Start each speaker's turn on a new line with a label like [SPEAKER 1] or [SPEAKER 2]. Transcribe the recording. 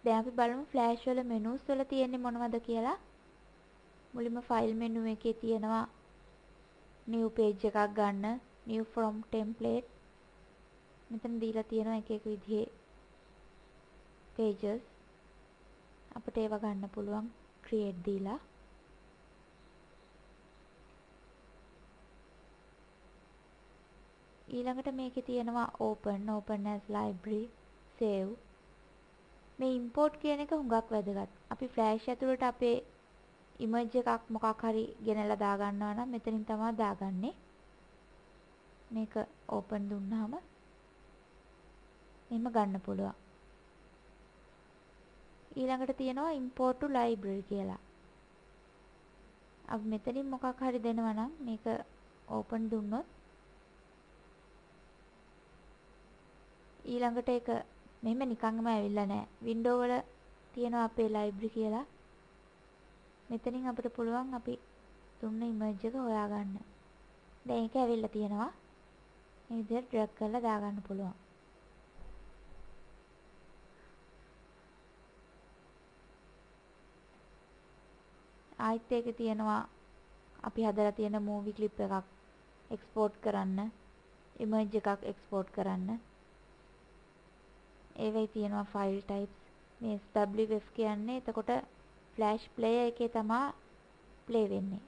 [SPEAKER 1] දැන් අපි බලමු ෆ්ලෑෂ් වල මෙනුස් වල තියෙන්නේ මොනවද කියලා. මුලින්ම ෆයිල් මෙනු එකේ තියෙනවා new page එකක් ගන්න, new from template. මෙතන දීලා තියෙනවා එක එක විදිහේ pages. අපිට ඒවා ගන්න පුළුවන් create දීලා. ඊළඟට මේකේ තියෙනවා open as library, save. මේ import කියන එක හුඟක් වැදගත්. අපි flash ඇතුළට අපේ image එකක් මොකක් හරි ගෙනලා දා ගන්නවා නම් මෙතනින් තමයි දාගන්නේ. මේක open දුන්නාම එහෙම ගන්න පුළුවන්. ඊළඟට තියෙනවා import to library කියලා. අපි මෙතනින් මොකක් හරි දෙනවා නම් මේක open දුන්නොත් ඊළඟට ඒක මෙහෙම නිකන්ම ඇවිල්ලා නැහැ. window වල තියෙනවා අපේ library කියලා. මෙතනින් අපිට පුළුවන් අපි දුන්න image එක හොයාගන්න. දැන් ඒක ඇවිල්ලා තියෙනවා. මේ විදිහට drag කරලා දාගන්න පුළුවන්. ආයෙත් ඒකේ තියෙනවා අපි හදලා තියෙන movie clip එකක් export කරන්න, image එකක් export කරන්න. ඒවෙයි තියෙනවා file types. මේ SWF කියන්නේ එතකොට flash player එකේ තමයි play වෙන්නේ.